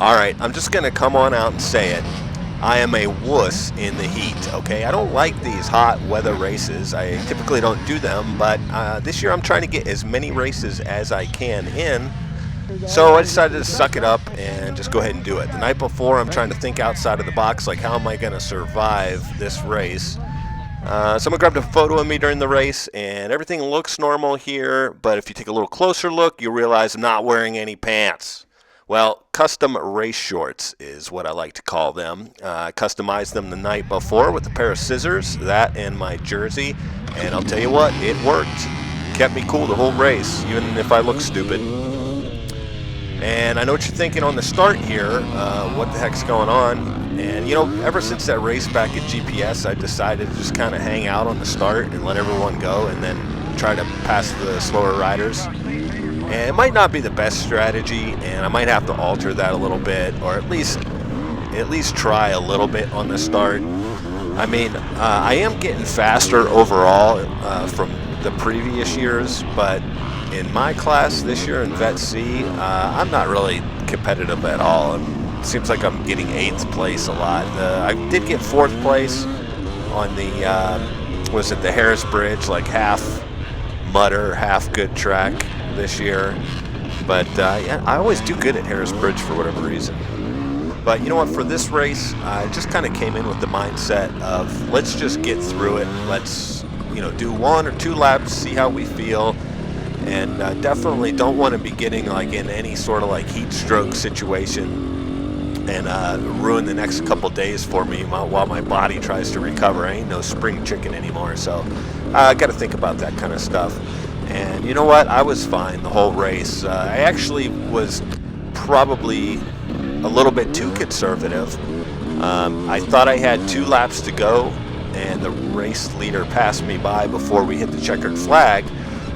Alright, I'm just gonna come on out and say it. I am a wuss in the heat, okay? I don't like these hot weather races. I typically don't do them, but this year I'm trying to get as many races as I can in. So I decided to suck it up and just go ahead and do it. The night before, I'm trying to think outside of the box, like how am I going to survive this race? Someone grabbed a photo of me during the race, and everything looks normal here, but if you take a little closer look, you realize I'm not wearing any pants. Well, custom race shorts is what I like to call them. I customized them the night before with a pair of scissors, that and my jersey, and I'll tell you what, it worked. Kept me cool the whole race, even if I look stupid. And I know what you're thinking on the start here, what the heck's going on? And you know, ever since that race back at GPS, I decided to just kind of hang out on the start and let everyone go and then try to pass the slower riders. And it might not be the best strategy, and I might have to alter that a little bit, or at least try a little bit on the start. I mean, I am getting faster overall from the previous years, but in my class this year in Vet C, I'm not really competitive at all. It seems like I'm getting 8th place a lot. I did get 4th place on the, was it the Harris Bridge, like half mutter, half good track this year. But yeah, I always do good at Harris Bridge for whatever reason. But you know what, for this race, I just kind of came in with the mindset of let's just get through it. Let's, you know, do 1 or 2 laps, see how we feel. And definitely don't want to be getting like in any sort of like heat stroke situation and ruin the next couple days for me while my body tries to recover. I ain't no spring chicken anymore, so I got to think about that kind of stuff. And you know what? I was fine the whole race. I actually was probably a little bit too conservative. I thought I had 2 laps to go, and the race leader passed me by before we hit the checkered flag.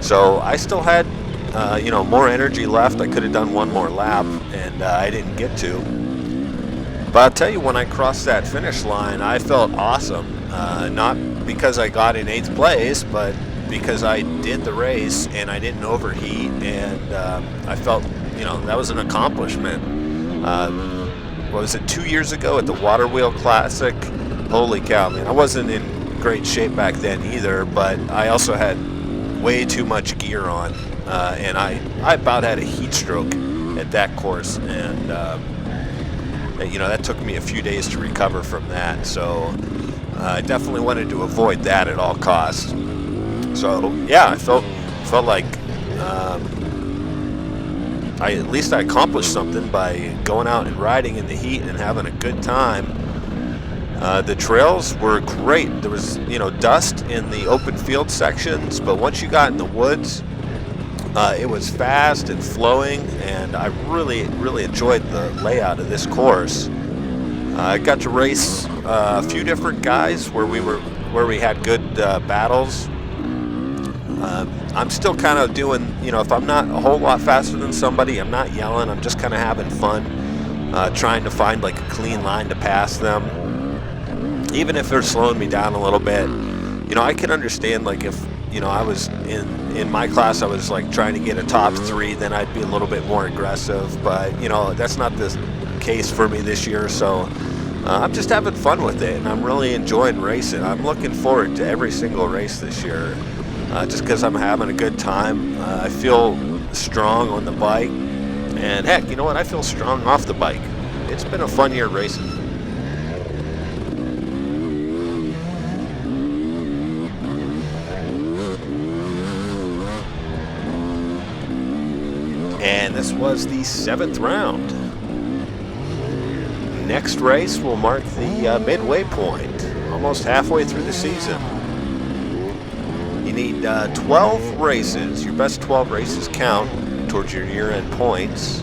So I still had, you know, more energy left. I could have done 1 more lap, and I didn't get to. But I'll tell you, when I crossed that finish line, I felt awesome. Not because I got in 8th place, but because I did the race and I didn't overheat, and I felt, you know, that was an accomplishment. What was it, 2 years ago at the Water Wheel Classic? Holy cow, man. I wasn't in great shape back then either, but I also had way too much gear on, and I about had a heat stroke at that course, and you know, that took me a few days to recover from that, so I definitely wanted to avoid that at all costs. So yeah, I felt like at least I accomplished something by going out and riding in the heat and having a good time. The trails were great. There was, you know, dust in the open field sections, but once you got in the woods, it was fast and flowing, and I really enjoyed the layout of this course. I got to race a few different guys where we had good battles. I'm still kind of doing, you know, if I'm not a whole lot faster than somebody, I'm not yelling. I'm just kind of having fun, trying to find like a clean line to pass them. Even if they're slowing me down a little bit, you know, I can understand, like, if, you know, I was in my class, I was like trying to get a top 3, then I'd be a little bit more aggressive, but you know, that's not the case for me this year. So I'm just having fun with it, and I'm really enjoying racing. I'm looking forward to every single race this year, just because I'm having a good time. I feel strong on the bike, and heck, you know what, I feel strong off the bike. It's been a fun year racing. And this was the 7th round. Next race will mark the midway point, almost halfway through the season. You need 12 races. Your best 12 races count towards your year-end points.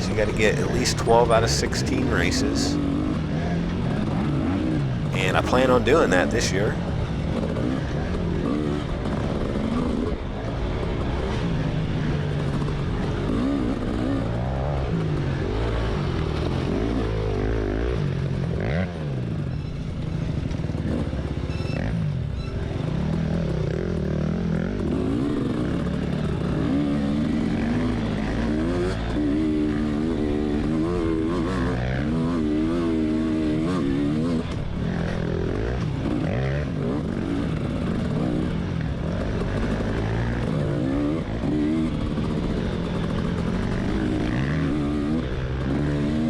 So you got to get at least 12 out of 16 races. And I plan on doing that this year.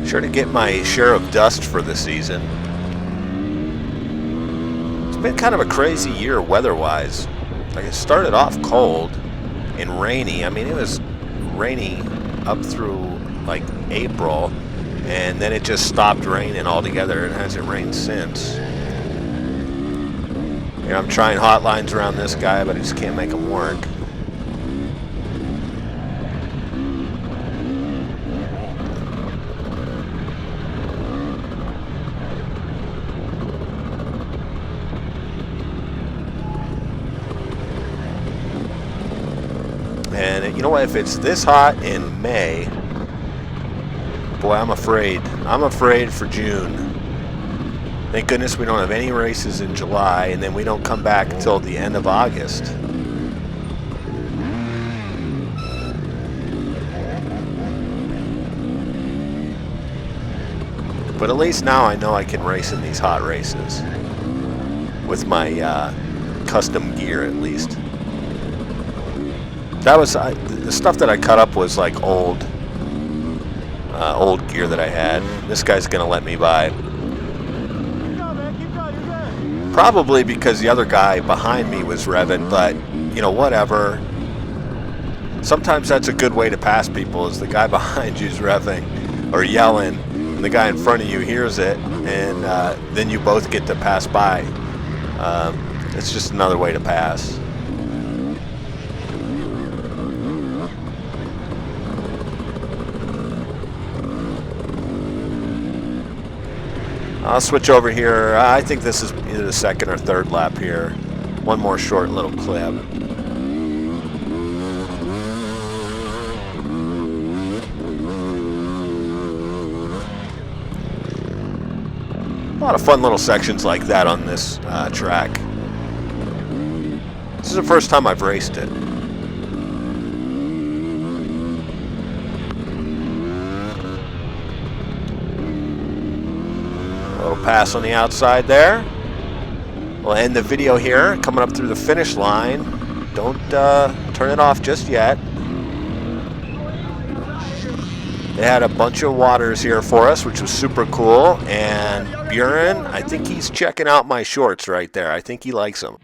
Sure to get my share of dust for the season. It's been kind of a crazy year weather-wise. Like, it started off cold and rainy. I mean, it was rainy up through like April, and then it just stopped raining altogether. It hasn't rained since. You know, I'm trying hotlines around this guy, but I just can't make them work. And you know what? If it's this hot in May, boy, I'm afraid. I'm afraid for June. Thank goodness we don't have any races in July, and then we don't come back until the end of August. But at least now I know I can race in these hot races with my custom gear, at least. That was the stuff that I cut up was like old gear that I had. This guy's gonna let me by. Probably because the other guy behind me was revving, but you know, whatever. Sometimes that's a good way to pass people, is the guy behind you's revving or yelling, and the guy in front of you hears it, and then you both get to pass by. It's just another way to pass. I'll switch over here. I think this is either the second or third lap here. One more short little clip. A lot of fun little sections like that on this track. This is the first time I've raced it. Pass on the outside there. We'll end the video here, coming up through the finish line. Don't turn it off just yet. They had a bunch of waters here for us, which was super cool. And Buren, I think he's checking out my shorts right there. I think he likes them.